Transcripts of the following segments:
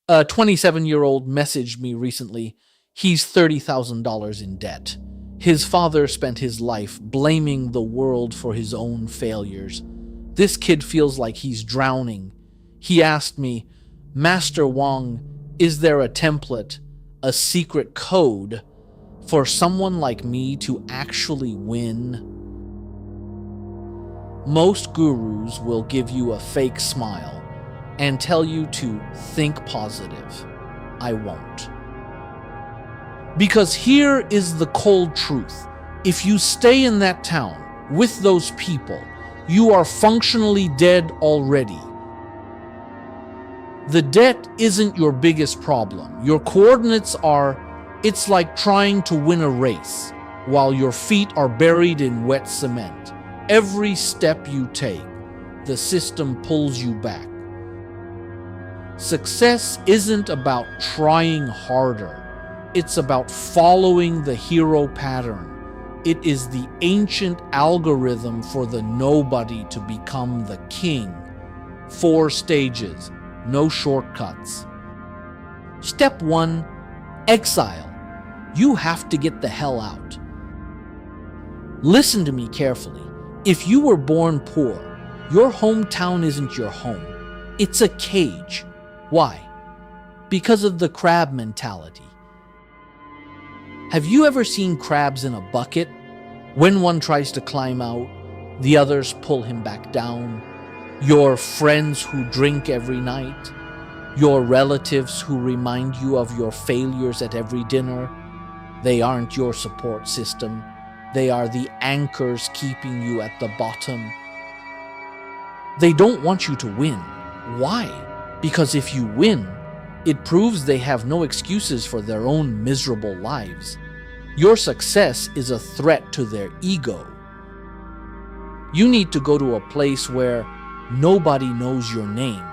A 27-year-old messaged me recently. He's $30,000 in debt. His father spent his life blaming the world for his own failures. This kid feels like he's drowning. He asked me, Master Wang, is there a template, a secret code for someone like me to actually win? Most gurus will give you a fake smile and tell you to think positive. I won't. Because here is the cold truth. If you stay in that town with those people, you are functionally dead already. The debt isn't your biggest problem. Your coordinates are, it's like trying to win a race while your feet are buried in wet cement. Every step you take, the system pulls you back. Success isn't about trying harder. It's about following the hero pattern. It is the ancient algorithm for the nobody to become the king. 4 stages, no shortcuts. Step 1, exile. You have to get the hell out. Listen to me carefully. If you were born poor, your hometown isn't your home. It's a cage. Why? Because of the crab mentality. Have you ever seen crabs in a bucket? When one tries to climb out, the others pull him back down. Your friends who drink every night. Your relatives who remind you of your failures at every dinner. They aren't your support system. They are the anchors keeping you at the bottom. They don't want you to win. Why? Because if you win, it proves they have no excuses for their own miserable lives. Your success is a threat to their ego. You need to go to a place where nobody knows your name,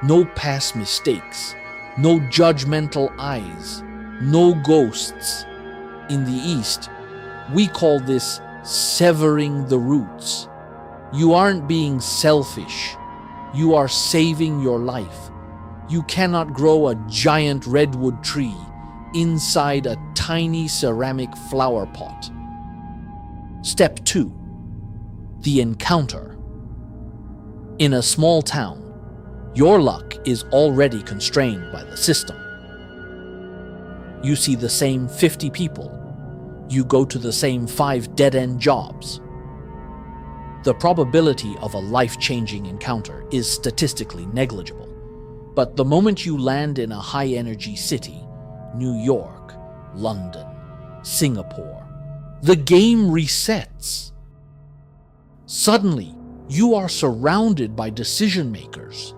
no past mistakes, no judgmental eyes, no ghosts. In the East, we call this severing the roots. You aren't being selfish. You are saving your life. You cannot grow a giant redwood tree inside a tiny ceramic flower pot. Step 2, the encounter. In a small town, your luck is already constrained by the system. You see the same 50 people. You go to the same 5 dead-end jobs. The probability of a life-changing encounter is statistically negligible. But the moment you land in a high-energy city, New York, London, Singapore, the game resets. Suddenly, you are surrounded by decision-makers,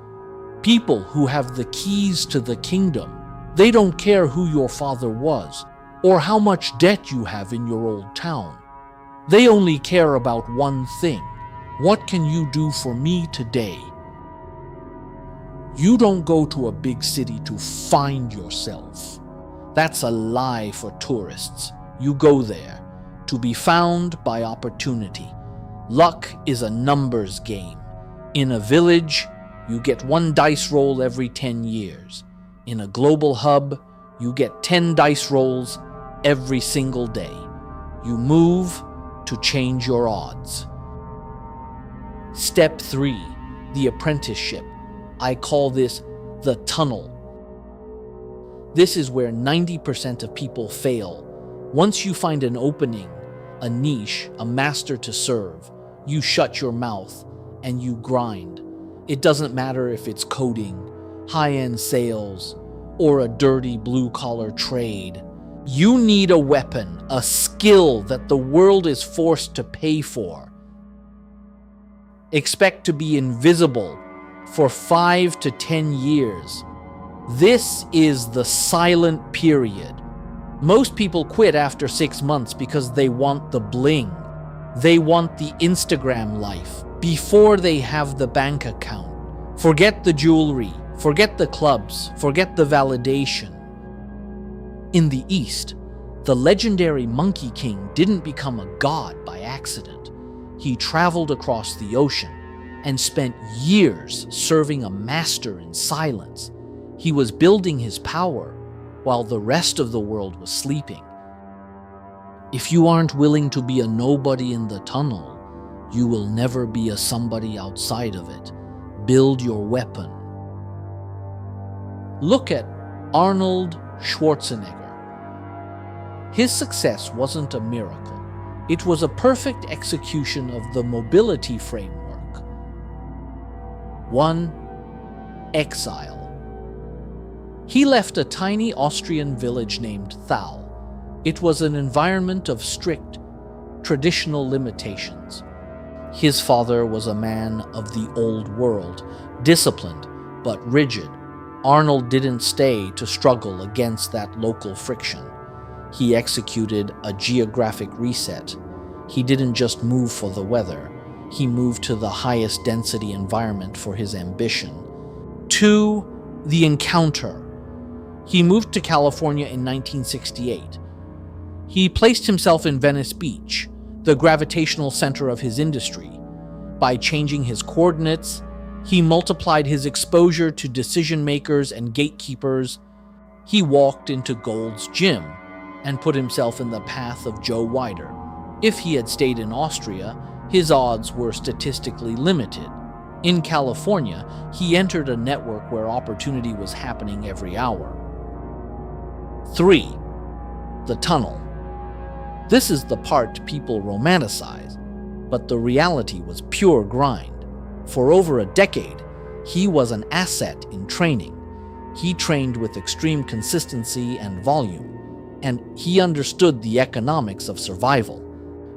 people who have the keys to the kingdom. They don't care who your father was or how much debt you have in your old town. They only care about one thing. What can you do for me today? You don't go to a big city to find yourself. That's a lie for tourists. You go there to be found by opportunity. Luck is a numbers game. In a village, you get 1 dice roll every 10 years. In a global hub, you get 10 dice rolls every single day. You move to change your odds. Step 3, the apprenticeship. I call this the tunnel. This is where 90% of people fail. Once you find an opening, a niche, a master to serve, you shut your mouth and you grind. It doesn't matter if it's coding, high-end sales, or a dirty blue-collar trade. You need a weapon, a skill that the world is forced to pay for. Expect to be invisible for 5 to 10 years. This is the silent period. Most people quit after 6 months because they want the bling. They want the Instagram life before they have the bank account. Forget the jewelry, forget the clubs, forget the validation. In the East, the legendary Monkey King didn't become a god by accident. He traveled across the ocean and spent years serving a master in silence. He was building his power while the rest of the world was sleeping. If you aren't willing to be a nobody in the tunnel, you will never be a somebody outside of it. Build your weapon. Look at Arnold Schwarzenegger. His success wasn't a miracle. It was a perfect execution of the mobility framework. 1. Exile. He left a tiny Austrian village named Thal. It was an environment of strict, traditional limitations. His father was a man of the old world, disciplined but rigid. Arnold didn't stay to struggle against that local friction. He executed a geographic reset. He didn't just move for the weather. He moved to the highest density environment for his ambition. 2. The encounter. He moved to California in 1968. He placed himself in Venice Beach, the gravitational center of his industry. By changing his coordinates, he multiplied his exposure to decision makers and gatekeepers. He walked into Gold's Gym and put himself in the path of Joe Weider. If he had stayed in Austria, his odds were statistically limited. In California, he entered a network where opportunity was happening every hour. 3. The tunnel. This is the part people romanticize, but the reality was pure grind. For over a decade, he was an asset in training. He trained with extreme consistency and volume, and he understood the economics of survival.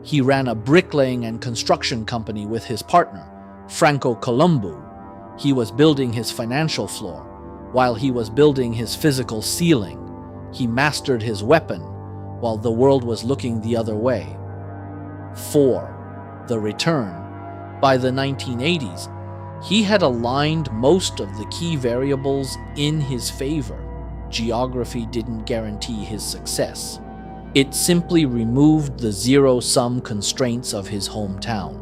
He ran a bricklaying and construction company with his partner, Franco Colombo. He was building his financial floor, while he was building his physical ceiling. He mastered his weapon, while the world was looking the other way. 4. The return. By the 1980s, he had aligned most of the key variables in his favor. Geography didn't guarantee his success. It simply removed the zero-sum constraints of his hometown.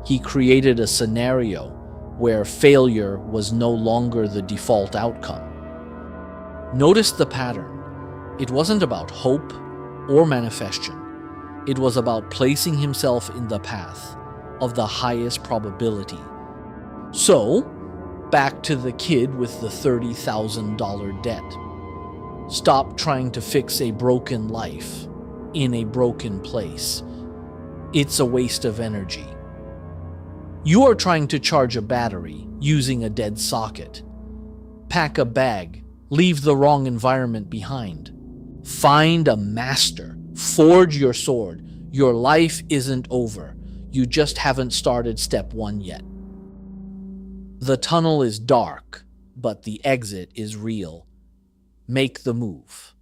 He created a scenario where failure was no longer the default outcome. Notice the pattern. It wasn't about hope or manifestation. It was about placing himself in the path of the highest probability. So, back to the kid with the $30,000 debt. Stop trying to fix a broken life in a broken place. It's a waste of energy. You are trying to charge a battery using a dead socket. Pack a bag. Leave the wrong environment behind. Find a master. Forge your sword. Your life isn't over. You just haven't started step 1 yet. The tunnel is dark, but the exit is real. Make the move.